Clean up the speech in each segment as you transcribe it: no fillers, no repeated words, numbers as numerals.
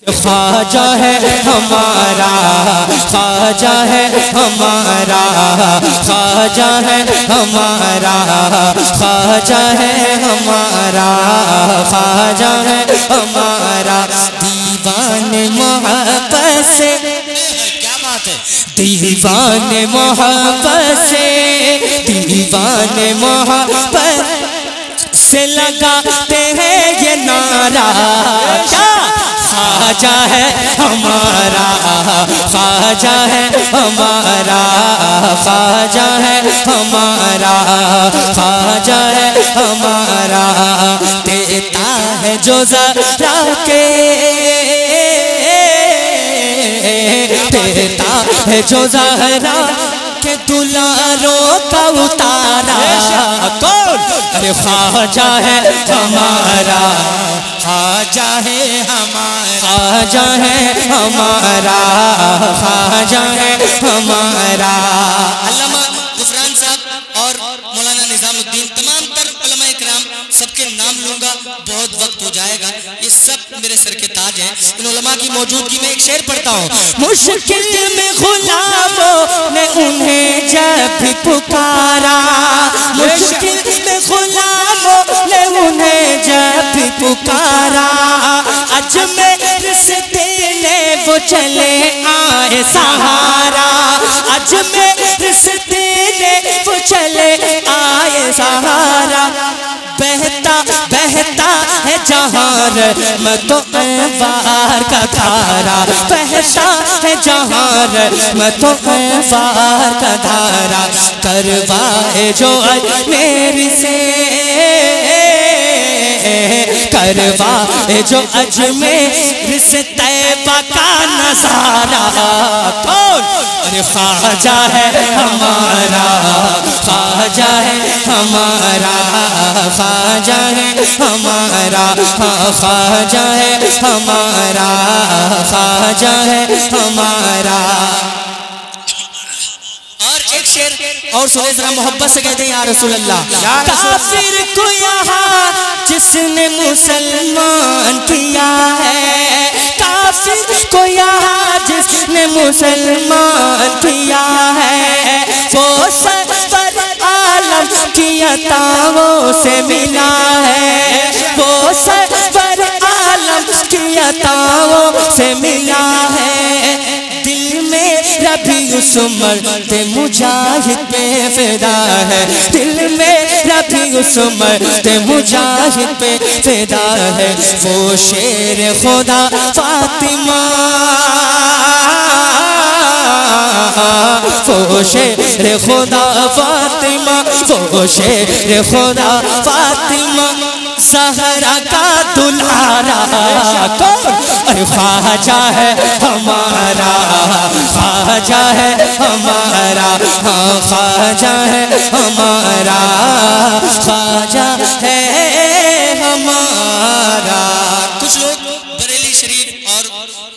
خواجہ ہے ہمارا، خواجہ ہے ہمارا، خواجہ ہے ہمارا، خواجہ ہے ہمارا، خواجہ ہے ہمارا، دیوان محبت سے، کیا بات ہے، دیوان محبت سے، دیوان محبت سے لگاتے ہیں یہ نعرہ، کیا خواجہ ہے ہمارا، خواجہ ہے ہمارا، خواجہ ہے ہمارا، خواجہ ہے ہمارا، دیتا ہے جو ذرا کے، دیتا ہے جو ذرا کہ دلاروں کا اتارا، کون؟ ارے خواجہ ہے ہمارا، خواجہ ہے ہمارا، خواجہ ہے ہمارا، خواجہ ہے ہمارا۔ علامہ غفران صاحب اور مولانا نظام الدین، تمام تر علماء کرام، سب کے نام لوں گا، بہت وقت ہو جائے گا، یہ سب میرے سر کے تاج ہیں۔ ان علماء کی موجودگی میں ایک شعر پڑھتا ہوں۔ مشکل میں غلاموں نے انہیں جب بھی پکارا، مشکل میں غلاموں نے انہیں جب بھی پکارا، اجمیر سے دینے وہ چلے آئے سہارا، اجمیر سے دینے وہ چلے آئے سہارا، بہتا بہتا ہے جہاں رحمت و انوار کا دھارا، بہتا ہے جہاں رحمت و انوار کا دھارا، کروائے جو اجمیر سے، کروائے جو اجمیر سے طیبہ کا نظارہ، کون؟ ارے خواجہ ہے ہمارا، خواجہ ہے ہمارا، خواجہ ہے ہمارا، خواجہ ہے ہمارا، خواجہ ہے ہمارا۔ اور ایک شعر اور سنے ذرا، محبت سے کہتے ہیں یا رسول اللہ۔ کافر کو یہاں جس نے مسلمان کیا ہے، کافر کو یہاں جس نے مسلمان کیا ہے، وہ سرور عالم کی عطاؤں سے ملا ہے، وہ سرور عالم کی عطاؤں سے ملا ہے، دل میں ربی اس مرد مجاہد پہ فدا ہے، دل میں ربی اس مرد مجاہد پہ فدا ہے، وہ شیر خدا فاطمہ، وہ شیر خدا فاطمہ، وہ شیر خدا فاطمہ، زہرا کا دلارا، کون؟ ارے خواجہ ہے ہمارا، خواجہ ہے ہمارا، خواجہ ہے ہمارا، خواجہ ہے ہمارا۔ کچھ لوگ بریلی شریف اور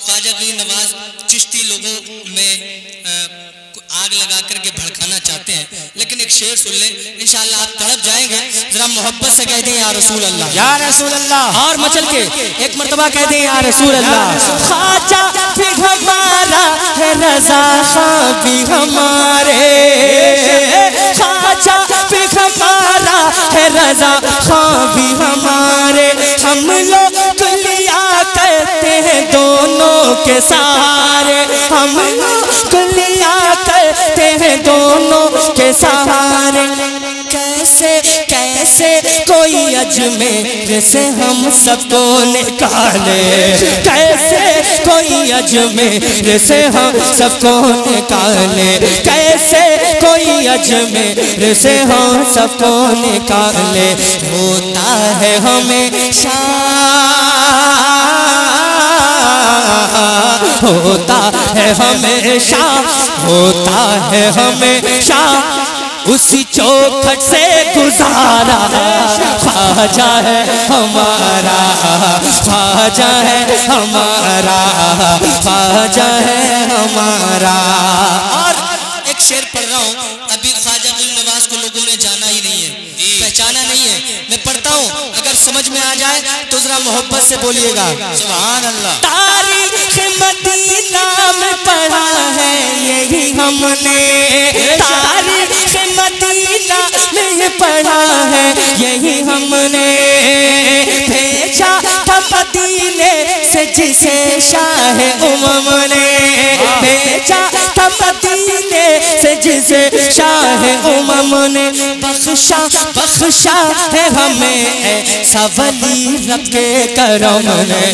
خواجہ غنی نواز چشتی لوگوں میں آگ لگا کر کے بھڑکانا چاہتے ہیں، لیکن ایک شعر سن لیں، انشاءاللہ آپ تڑپ جائیں گے۔ ذرا محبت سے کہہ دیں یا رسول اللہ، یا رسول اللہ، اور مچل کے ایک مرتبہ کہہ دیں یا رسول اللہ۔ خواجہ بھی ہمارا ہے، رضا خان بھی ہمارے، خواجہ بھی ہمارا ہے، رضا خان بھی ہمارے، ہم لوگ کلیا کرتے ہیں دونوں کے سہارے، ہم لوگ کلیا کرتے ہیں دونوں کے سہارے، کیسے کیسے کوئی اجمیر سے ہم سب کو نکالے، کیسے کوئی اجمیر سے ہم سب کو نکالے، کیسے کوئی اجمیر سے ہم سب کو نکالے، ہوتا ہے ہمیشہ، ہوتا ہے ہمیشہ، ہوتا ہے ہمیشہ اسی چوکھٹ سے گزارا، خواجہ ہے ہمارا، خواجہ ہے ہمارا، خواجہ ہے ہمارا۔ اور ایک شعر پڑھ رہا ہوں، ابھی خواجہ غنی نواز کو لوگوں نے جانا ہی نہیں ہے، پہچانا نہیں ہے، میں پڑھتا ہوں، اگر سمجھ میں آ جائے تو ذرا محبت سے بولیے گا، سبحان اللہ۔ مدینہ میں پڑھا ہے یہی ہم نے، تاریخ مدینہ میں پڑھا ہے یہی ہم نے، بھیجا تھا مدینے سے جسے شاہ امم نے، بھیجا تھا مدینے سے جسے شاہ امم نے، بخشا ہے ہمیں ایسا ولی رب کے کرم نے،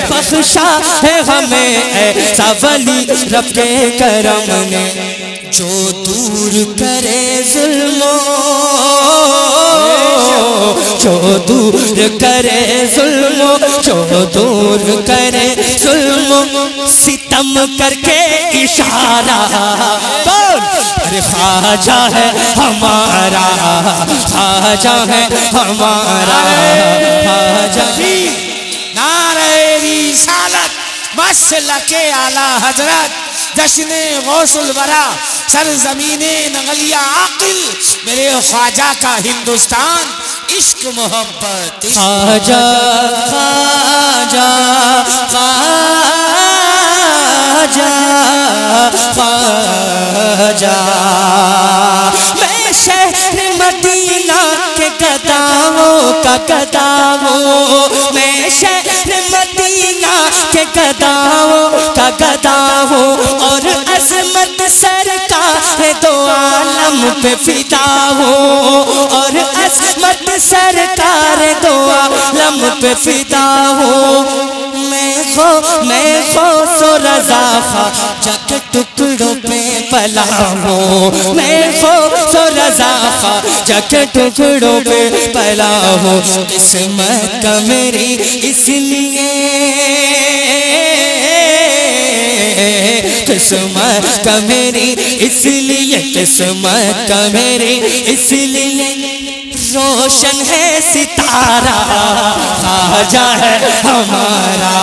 بخشا ہے ہمیں ایسا ولی رب کے کرم نے، جو دور کرے ظلم، جو دور کرے ظلم، جو دور کرے ظلم، ستم کر کے اشارہ، کون؟ ارے خواجہ ہے ہمارا، خواجہ ہے ہمارا، خواجہ۔ نعرہ رسالت مسلک اعلی حضرت، جشن غوث الورا، سرزمین نغلیہ عاقل، میرے خواجہ کا ہندوستان، عشق محبت، خواجہ خواجہ خواجہ خواجہ، میں شہر مدینہ کے گداؤں کا گدا ہوں، میں شہر مدینہ کے گداؤں کا گدا ہوں، اور عظمت سرکار دو عالم پہ فدا ہوں، اور عظمت سرکار دو عالم پہ فدا ہوں، میں غوث و رضا خواجہ کے ٹکڑوں پہ پلا ہوں، میں غوث و رضا خواجہ کے ٹکڑوں پہ پلا ہوں، قسمت کا میری اس لیے، قسمت کا میری اس لیے، قسمت کا میری اس لیے، روشن ہے ستارہ، خواجہ ہے ہمارا،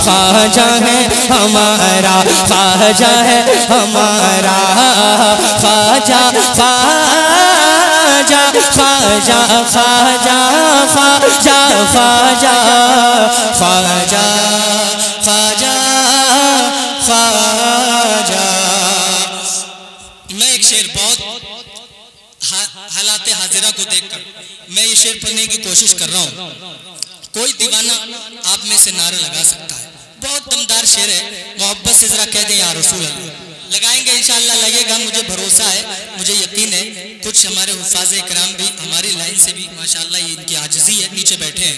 خواجہ ہے ہمارا، خواجہ ہے ہمارا، خواجہ خواجہ خواجہ خواجہ خواجہ خواجہ خواجہ خواجہ خواجہ۔ میں ایک شعر بہت حالات حاضرہ کو دیکھ کر میں یہ شعر پڑھنے کی کوشش کر رہا ہوں، کوئی دیوانہ آپ میں سے نعرہ لگا سکتا ہے، بہت دمدار شعر ہے، محبت سے ذرا کہہ دیں یا رسول اللہ، لگائیں گے انشاءاللہ، لگے گا، مجھے بھروسہ ہے، مجھے یقین ہے، کچھ ہمارے حفاظ اکرام بھی ہماری لائن سے بھی ماشاءاللہ یہ ان کی عاجزی ہے، نیچے بیٹھے ہیں،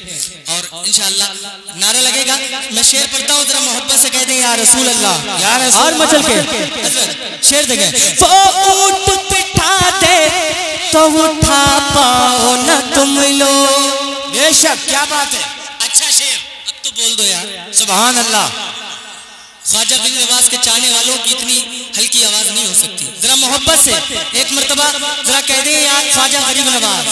اور انشاءاللہ نعرہ لگے گا۔ میں شعر پڑھتا ہوں، ذرا محبت سے کہہ دیں یا رسول اللہ، یا رسول اور مچل کے شعر دیکھیں، وہ اونٹ بٹھا دے تو اٹھا پاؤ نہ تم لوگ، بے شک، کیا بات ہے، اچھا شعر، اب تو بول دو یار۔ سبحان اللہ۔ خواجہ غریب نواز کے چاہنے والوں کی اتنی ہلکی آواز نہیں ہو سکتی، ذرا محبت سے ایک مرتبہ ذرا کہہ دیں یا خواجہ غریب نواز۔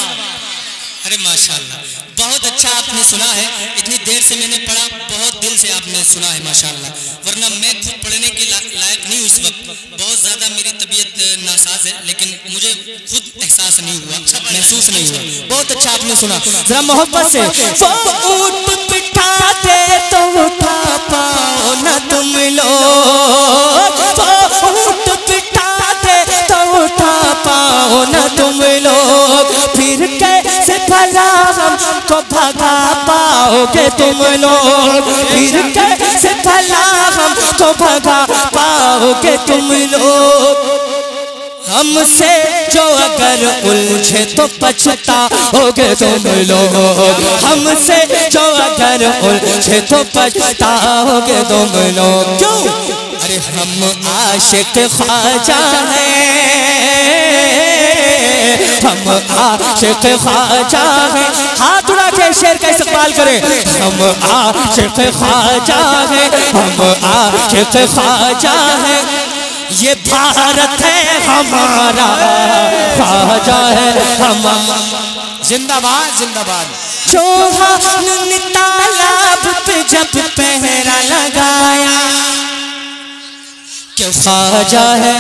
ارے ماشاءاللہ، بہت اچھا آپ نے سنا ہے، اتنی دیر سے میں نے پڑھا، بہت دل سے آپ نے سنا ہے ماشاءاللہ، ورنہ میں خود پڑھنے کے لائق نہیں اس وقت، بہت زیادہ میری طبیعت ناساز ہے، لیکن مجھے خود احساس نہیں ہوا، محسوس نہیں ہوا، بہت اچھا آپ نے سنا، ذرا محبت سے۔ وہ اونٹ بٹھا دے تو اٹھا پاؤ نہ تم لوگ، وہ اونٹ بٹھا دے تو اٹھا پاؤ نہ تم لوگ، پھر کیسے بھلا ہم کو بھگا پاؤ گے تم لوگ، پھر کیسے بھلا ہم کو بھگا پاؤ گے تم لوگ، ہم سے جو اگر الجھے تو پچھتاؤ گے تم لوگ، ہم سے جو اگر الجھے تو پچھتاؤ گے تم لوگ، کیوں؟ ارے ہم عاشق خواجہ ہیں، ہم عاشق خواجہ ہیں، ہاتھ اٹھا کے شعر کا استقبال کریں، ہم عاشق خواجہ ہیں، ہم عاشق خواجہ ہیں، یہ بھارت ہے ہمارا، خواجہ ہے ہمارا، زندہ باد، زندہ باد۔ چوہان تالاب پہ جب پہرا لگایا کہ خواجہ ہے،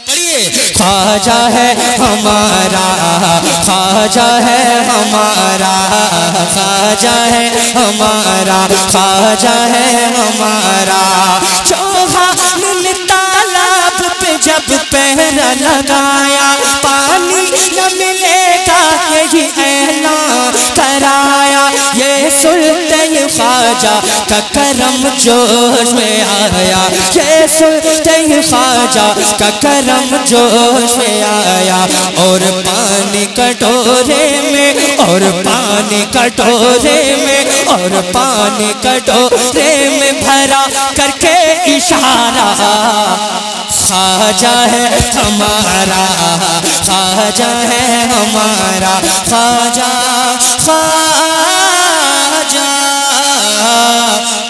پڑھیے، خواجہ ہے ہمارا، خواجہ ہے ہمارا، خواجہ ہے ہمارا، خواجہ ہے ہمارا، نعرہ لگایا پانی نہ ملے گا یہی اعلان کرایا یہ سنتے ہی خواجہ کا کرم جوش میں آیا یہ سنتے ہی خواجہ کا کرم جوش میں آیا اور پانی کٹورے میں اور پانی کٹورے میں اور پانی کٹورے میں بھرا کر کے اشارہ خواجہ ہے ہمارا خواجہ ہے ہمارا خواجہ خواجہ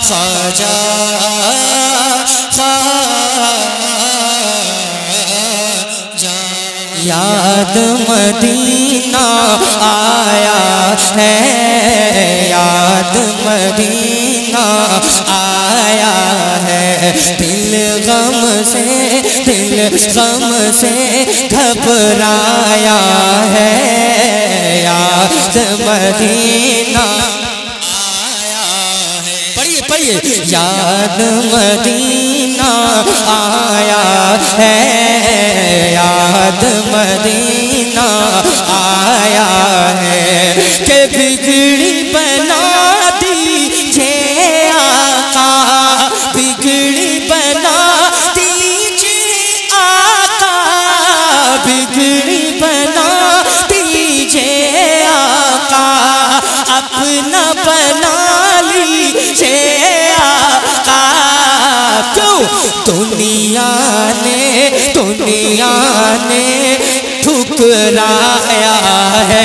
خواجہ یاد مدینہ آیا ہے یاد مدینہ آیا ہے دل غم سے گھبرایا ہے یاد مدینہ آیا ہے پڑھیے یاد مدینہ آیا ہے یاد مدینہ آیا ہے کہ بگڑی بنا دیجئے آقا بگڑی بنا دیجئے آقا بگڑی بنا دیجئے آقا اپنا بنا لیجئے آقا کیوں دنیا نے ٹھکرایا ہے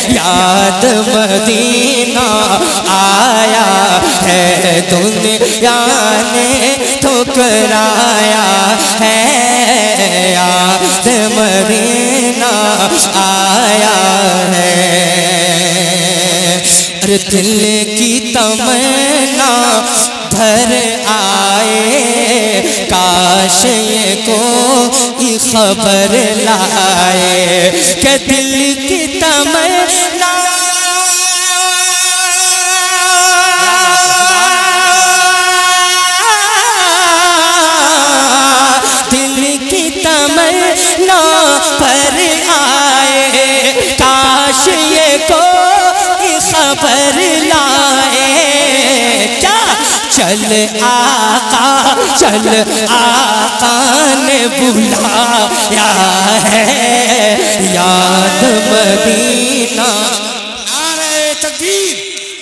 یاد مدینہ آیا ہے دنیا نے ٹھکرایا ہے یاد مدینہ آیا ہے دل کی تمنا بھر آئے کاش یہ کوئی خبر لائے کہ دل کی تمنا دل کی تمنا بھر آئے کاش یہ کوئی خبر لائے کیا چل آقا نے بلایا ہے یاد مدینہ نعرہ تکبیر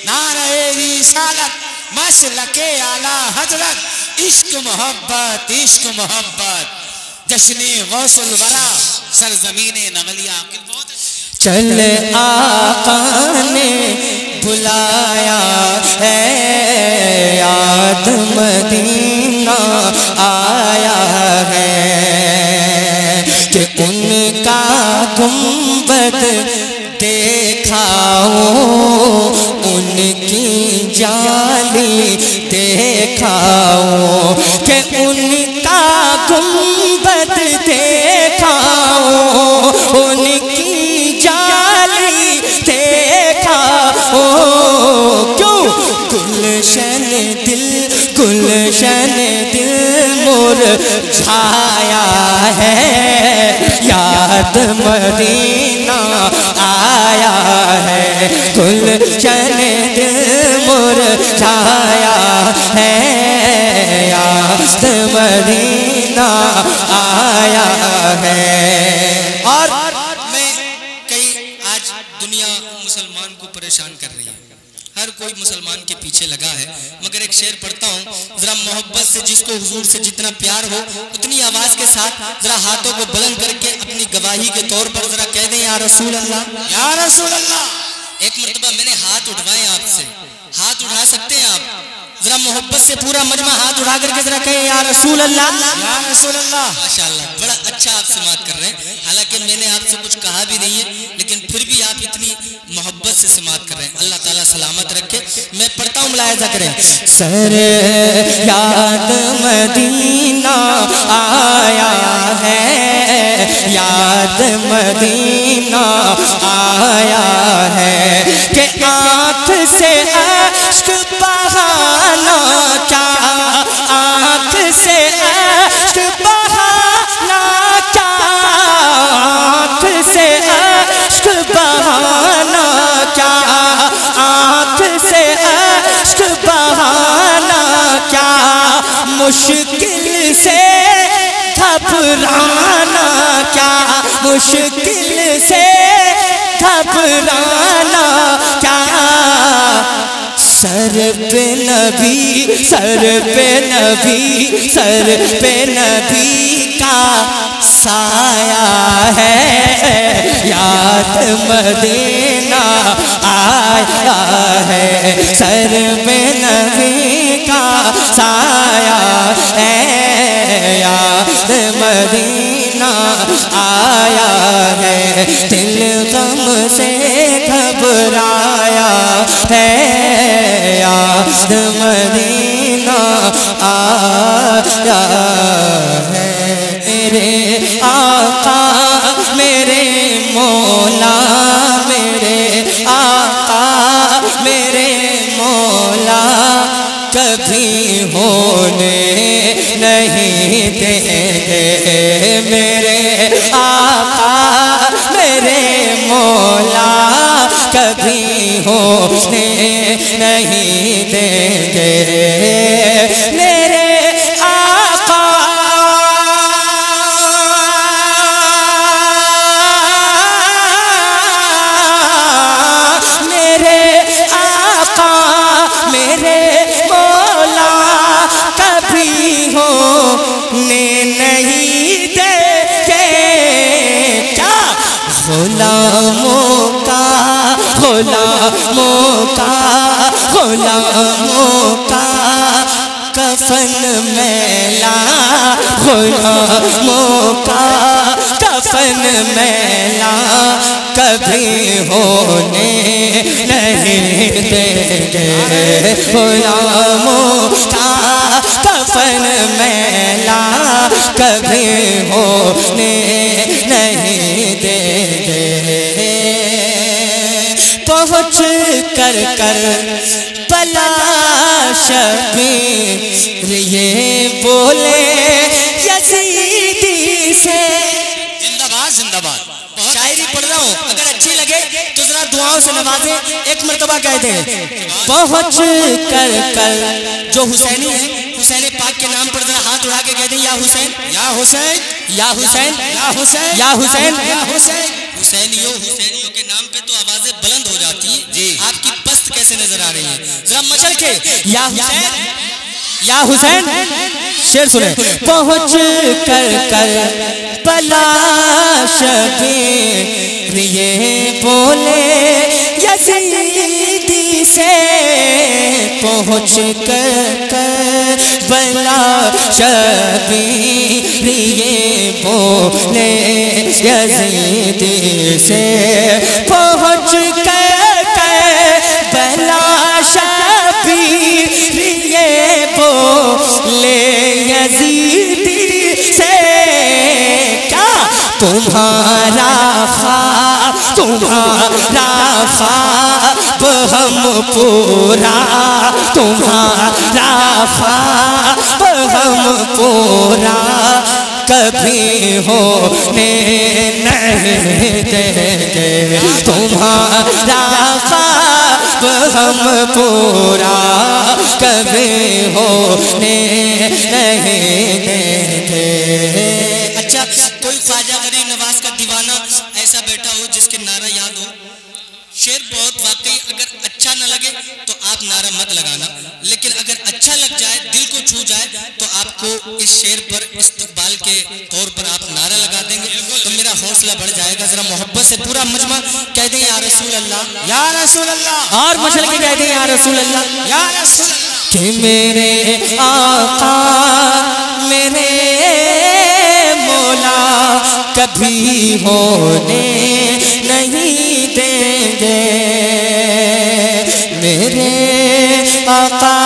نعرہ رسالت مسلک اعلی حضرت عشق محبت جشن غوث الورا سرزمین نغلیہ چل آقا نے بلایا ہے یاد مدینہ آیا ہے کہ ان کا گنبد دیکھاؤ ان کی جالی دیکھاؤ کہ ان کا گنبد دیکھاؤ ان کی جالی دیکھاؤ کیوں گلشن دل مرجھایا ہے یاد مدینہ آیا ہے گلشن دل مرجھایا ہے یاد مدینہ آیا ہے اور میں کئی آج دنیا مسلمان کو پریشان کر رہی ہے ہر کوئی مسلمان کے پیچھے لگا ہے مگر ایک شعر پڑھتا ہوں ذرا محبت سے جس کو حضور سے جتنا پیار ہو اتنی آواز کے ساتھ ذرا ہاتھوں کو بلند کر کے اپنی گواہی کے طور پر ذرا کہہ دیں یا رسول اللہ یا رسول اللہ ایک مرتبہ میں نے ہاتھ اٹھوائے آپ سے ہاتھ اٹھا سکتے ہیں آپ ذرا محبت سے پورا مجمع ہاتھ اٹھا کر کے ذرا کہیں یا رسول اللہ یا رسول اللہ ماشاءاللہ بڑا اچھا آپ سے سماعت کر رہے ہیں حالانکہ میں نے آپ سے کچھ کہا بھی نہیں ہے لیکن پھر بھی آپ اتنی محبت سے سماعت کر رہے ہیں اللہ تعالیٰ سلامت رکھے میں پڑھتا ہوں ملاحظہ کریں سر یاد مدینہ آیا ہے یاد مدینہ آیا ہے کہ آنکھ سے اشک بہانا کیا آنکھ سے اشک بہانا مشکل سے گھبرانا کیا مشکل سے گھبرانا کیا سر پہ نبی سر پہ نبی سر پہ نبی کا سایہ ہے یاد مدینہ آیا ہے سر پہ نبی کا سایہ ہے یاد مدینہ آیا ہے دل غم سے گھبرایا ہے یاد مدینہ آیا ہے میرے آقا میرے مولا میرے آقا میرے مولا کبھی ہونے نہیں دیں گے میرے آقا میرے مولا کبھی ہونے نہیں دیں گے میرے آقا میرے آقا میرے مولا کبھی ہونے نہیں دیں گے کیا غلاموں کا کفن میلا غلاموں کا کفن میلا کبھی ہونے نہیں دیں گے غلاموں کا کفن میلا کبھی ہونے نہیں دیں گے پہنچ کر بلا شبیر یہ بولے یزیدی سے زندہ باد زندہ باد شاعری پڑھ رہا ہوں اگر اچھی لگے تو ذرا دعاؤں سے نوازیں ایک مرتبہ کہتے ہیں پہنچ کر جو حسینی ہے حسین پاک کے نام پر ذرا ہاتھ اڑا کے کہتے ہیں یا حسین یا حسین یا حسین یا حسین یا حسین یا حسین حسینیوں کے نام پہ تو آوازیں بلند ہو جاتی ہیں جی آپ کی پست کیسے نظر آ رہی ہے ذرا مچل کے یا حسین یا حسین شعر سنیں پہنچ کر بلا شبیر یہ بولے یزیدی سے پہنچ کر بلا شبیر یہ بولے یزیدی سے پہنچ کر بلا شبیر یہ بولے یزیدی سے کیا تمہارا خواب ہم پورا تمہارا خواب ہم پورا کبھی ہونے نہیں دیں گے تمہارا خواب ہم پورا کبھی ہونے نہیں دیں گے اچھا کوئی خواجہ غریب نواز کا دیوانہ ایسا بیٹھا ہو جس کے نعرہ یاد ہو شعر بہت واقعی اگر اچھا نہ لگے تو آپ نعرہ مت لگانا لیکن اگر اچھا لگ جائے دل کو چھو جائے تو آپ کو اس شعر پر استقبال کے طور پر آپ نعرہ لگا دیں گے تو میرا حوصلہ بڑھ جائے گا ذرا محبت سے پورا مجمع کہہ دیں یا رسول اللہ یا رسول اللہ اور مشل کے کہہ دیں یا رسول اللہ یا رسول اللہ کہ میرے آقا میرے مولا کبھی ہونے نہیں دیں گے میرے آقا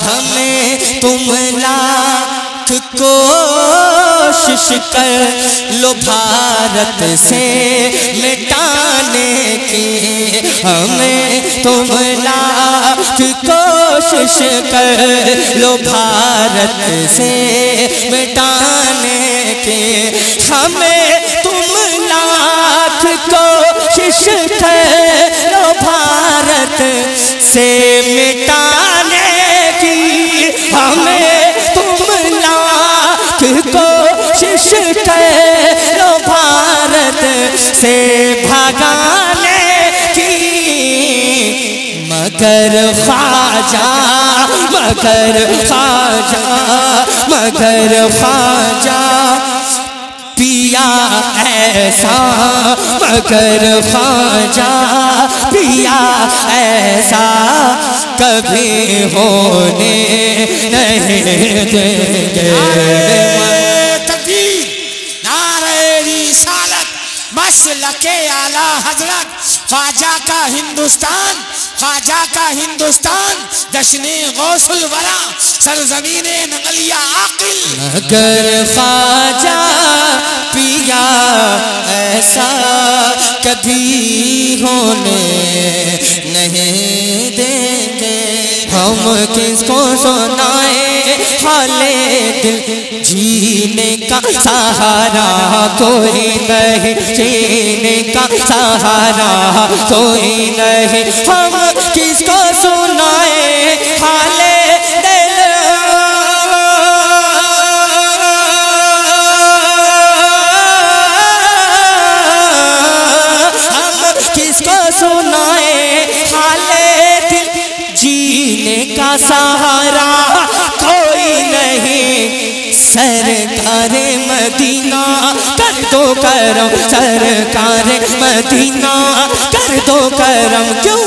ہمیں تم لاکھ کوشش کر لو بھارت سے مٹانے کی ہمیں تم لاکھ کوشش کر لو بھارت سے مٹانے کی ہمیں تم لاکھ کوشش کر لو بھارت سے مٹانے کوشش کرو بھارت سے بھگانے کی، مگر خواجہ مگر خواجہ مگر خواجہ پیا ایسا، مگر خواجہ پیا ایسا کبھی ہونے نہیں دیں گے۔ تکبیر، نعرہ رسالت، مسلک اعلیٰ حضرت، خواجہ کا ہندوستان، خواجہ کا ہندوستان، جشن غوث الورا، سرزمین نغلیہ عاقل، مگر خواجہ پیا ایسا کبھی ہونے نہیں دیں گے۔ ہم کس کو سنائیں حال دل، جینے کا سہارا کوئی نہیں، جینے کا سہارا کوئی نہیں، ہم کس کو سنائیں حال دل، ہم کس کو سنائیں حال دل، جینے کا سہارا کوئی نہیں، سرکار مدینہ کر دو کرم، سرکار مدینہ کر دو کرم، کیوں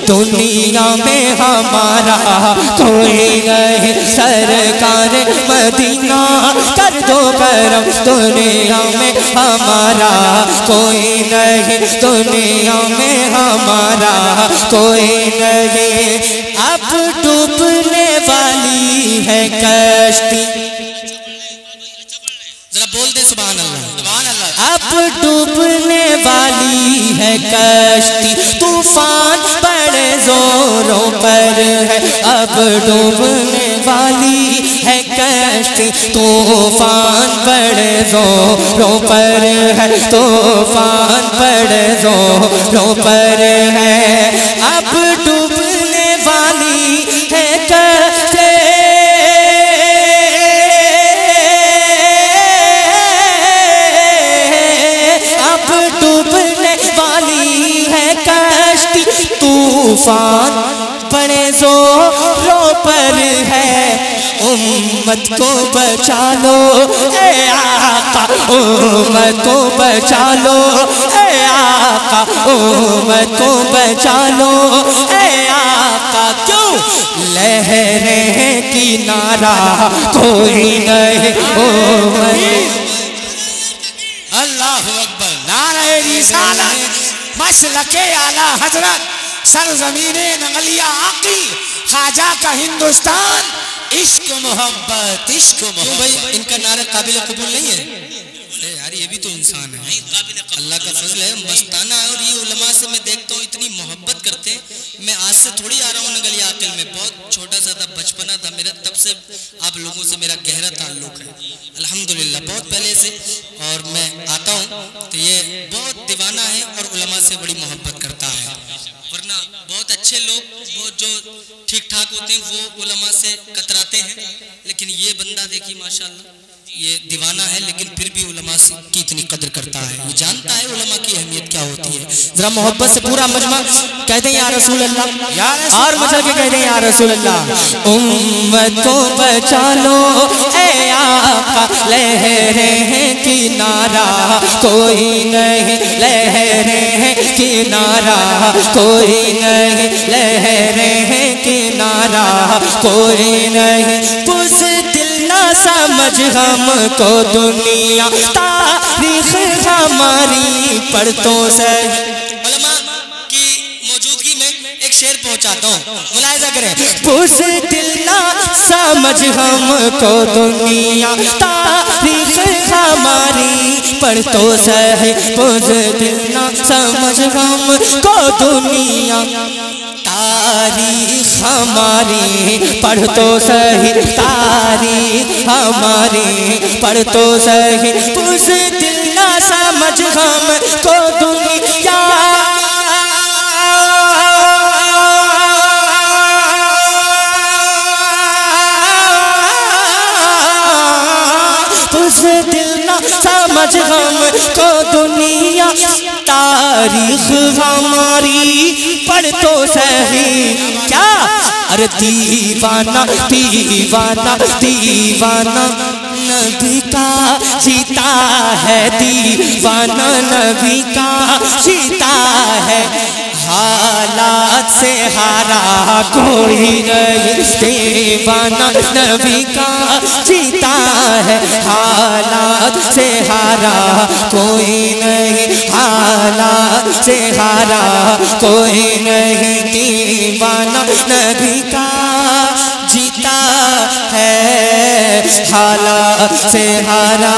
دنیا میں ہمارا کوئی نہیں، سرکار مدینہ کر دو کرم، دنیا میں ہمارا کوئی نہیں، دنیا میں ہمارا کوئی نہیں، اب ڈوبنے والی ہے کشتی، ذرا بول دے سبحان اللہ، سبحان اللہ، اب ڈوبنے والی ہے کشتی، طوفان بڑے زوروں پر ہے، اب ڈوبنے والی ہے کشتی، طوفان بڑے زوروں پر ہے، طوفان بڑے زوروں پر ہے، اب ڈوبنے والی ہے کشتی، طوفان بڑے زوروں پر ہے، امت کو بچا لو اے آقا، امت کو بچا لو اے آقا، امت کو بچا لو اے آقا، کیوں لہریں کنارہ کوئی نہیں، اللہ اکبر، نعرہ رسالت، مسلک اعلیٰ حضرت، سرزمین نغلیہ عاقل، خواجہ کا ہندوستان، عشق محبت، عشق کیوں محبت، بھائی ان کا نعرہ قابل قبول نہیں ہے؟ یار یہ بھی تو انسان ہے، اللہ کا فضل ہے، مستانہ ہے، اور یہ علماء سے میں دیکھتا ہوں اتنی محبت کرتے ہیں۔ میں آج سے تھوڑی آ رہا ہوں نگلی عاقل میں، بہت چھوٹا سا تھا، بچپنا تھا میرا، تب سے آپ لوگوں سے میرا گہرا تعلق ہے الحمدللہ، بہت پہلے سے، اور میں آتا ہوں تو یہ بہت دیوانہ ہے اور علماء سے بڑی محبت کرتا ہے، ورنہ بہت اچھے لوگ بہت جو ٹھیک ٹھاک ہوتے ہیں وہ علماء سے کتراتے ہیں، لیکن یہ بندہ دیکھیے ماشاءاللہ یہ دیوانہ ہے لیکن پھر بھی علماء کی اتنی قدر کرتا ہے، یہ جانتا ہے علماء کی اہمیت کیا ہوتی ہے۔ ذرا محبت سے پورا مجمع کہتے ہیں یا رسول اللہ، اور مجھے کے کہتے ہیں یا رسول اللہ، امت کو بچا لو اے آقا، لہریں ہیں کنارہ کوئی نہیں، لہریں ہیں کنارہ کوئی نہیں، لہریں ہیں کنارہ کوئی نہیں، بزدل نہ سمجھ ہم کو دنیا، تاریخ ہماری پڑھتوں سے۔ علماء کی موجودگی میں ایک شعر پہنچاتا ہوں، ملاحظہ کریں، بزدل نہ سمجھ ہم کو دنیا، تاریخ ہماری پڑھتوں سے ہے، بزدل نہ سمجھ ہم کو دنیا، تاریخ ہماری پڑھ تو صحیح، تاریخ ہماری پڑھ تو صحیح، بزدل نہ سمجھ ہم کو دنیا، دل نہ سمجھ ہم کو دنیا تاریخ ہماری پڑھ تو صحیح کیا ارے دیوانہ دیوانہ دیوانہ نبی کا جیتا ہے دیوانہ نبی کا جیتا ہے حالات سے ہارا کوئی نہیں دیوانہ نبی کا جیتا ہے حالات سے ہارا کوئی نہیں حالات سے ہارا کوئی نہیں دیوانہ نبی کا جیتا ہے حالات سے ہارا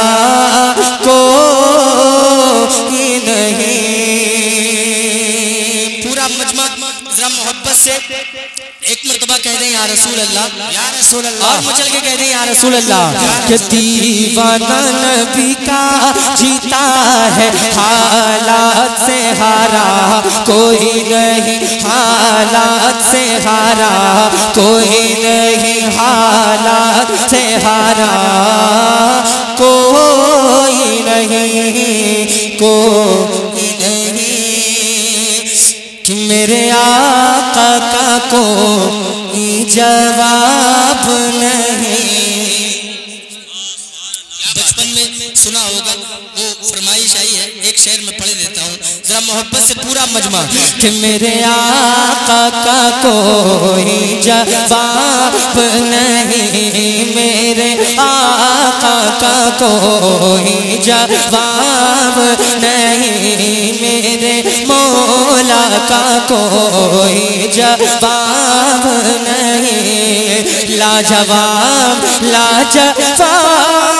کوئی نہیں. پورا مجمع ذرا محبت سے ایک مرتبہ کہہ دیں یا رسول اللہ یا رسول اللہ اور مچل کے کہہ دیں یا رسول اللہ کہ دیوانہ نبی کا جیتا ہے حالات سے ہارا کوئی نہیں حالات سے ہارا کوئی نہیں حالات سے ہارا کوئی نہیں کوئی نہیں کہ میرے آقا کا کوئی جواب نہیں. بچپن میں سنا ہوگا وہ فرمائش آئی ہے ایک شعر میں پڑھ دیتا ہوں ذرا محبت سے پورا مجمع کہ میرے آقا کا کوئی جواب نہیں میرے آقا کا کوئی جواب نہیں میرے مولا کا کوئی جواب نہیں لاجواب لاجواب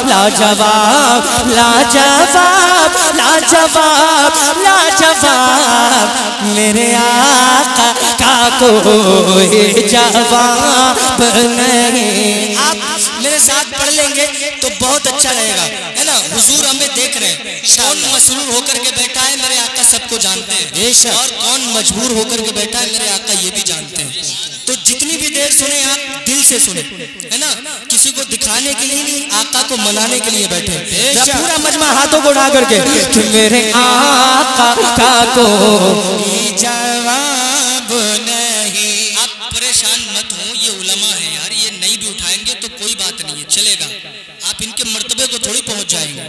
لاجواب لاجواب لاجواب لاجواب میرے آقا کا کوئی جواب نہیں. آپ میرے ساتھ پڑھ لیں گے تو بہت اچھا رہے گا ہے نا. حضور ہمیں دیکھ رہے ہیں کون مسرور ہو کر کے بیٹھا ہے میرے آقا سب کو جانتے ہیں اور کون مجبور ہو کر کے بیٹھا ہے میرے آقا یہ بھی جانتے ہیں. تو جتنی بھی دیر سنیں آپ دل سے سنیں ہے نا کسی کو دکھانے کے لیے نہیں آقا کو منانے کے لیے بیٹھے. پورا مجمع ہاتھوں کو اٹھا کر کے کہ میرے آقا کا کوئی جواب نہیں. آپ پریشان مت ہوں یہ علماء ہیں یار یہ نہیں بھی اٹھائیں گے تو کوئی بات نہیں ہے چلے گا آپ ان کے مرتبے کو تھوڑی پہنچ جائیں گے.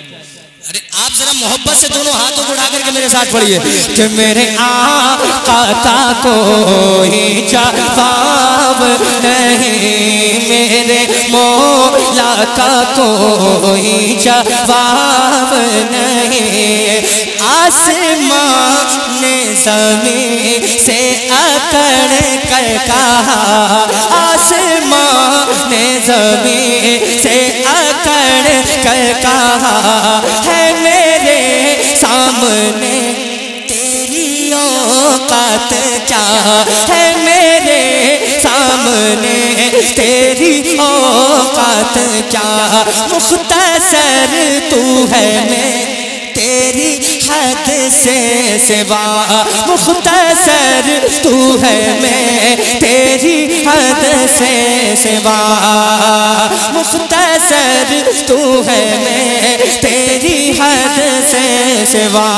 ارے آپ ذرا محبت سے دونوں ہاتھوں کو اٹھا کر کے میرے ساتھ پڑھیے کہ میرے آقا کا کوئی جواب نہیں میرے مولا کا کوئی جواب نہیں. آسمان نے زمین سے اکڑ کر کہا آسمان نے زمین سے اکڑ کر کہا ہے میرے سامنے تیری اوقات کیا ہے میرے سامنے تیری اوقات کیا مختصر تو ہے میں تیری حد سے سوا مختصر تو ہے میں تیری حد سے سوا مختصر تو ہے میں تیری حد سے سوا.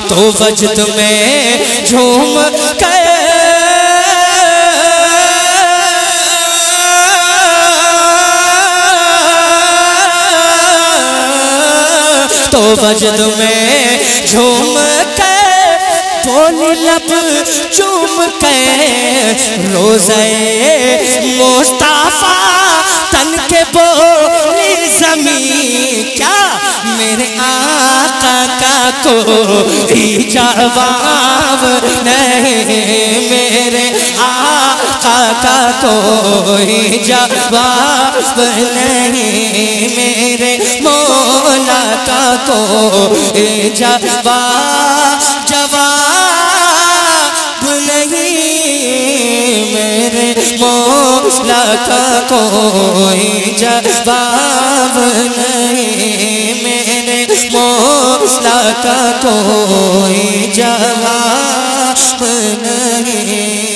تو وجد میں جھوم کر تو وجد میں جھوم کر بول لب چوم کر روزے مصطفیٰ تن کے بولی زمین کیا میرے آقا کا کوئی جواب نہیں میرے آقا کا کوئی جواب نہیں میرے مولا کا کوئی جواب نہیں میرے مولا کا کوئی جواب نہیں میرے مولا کا کوئی جواب نہیں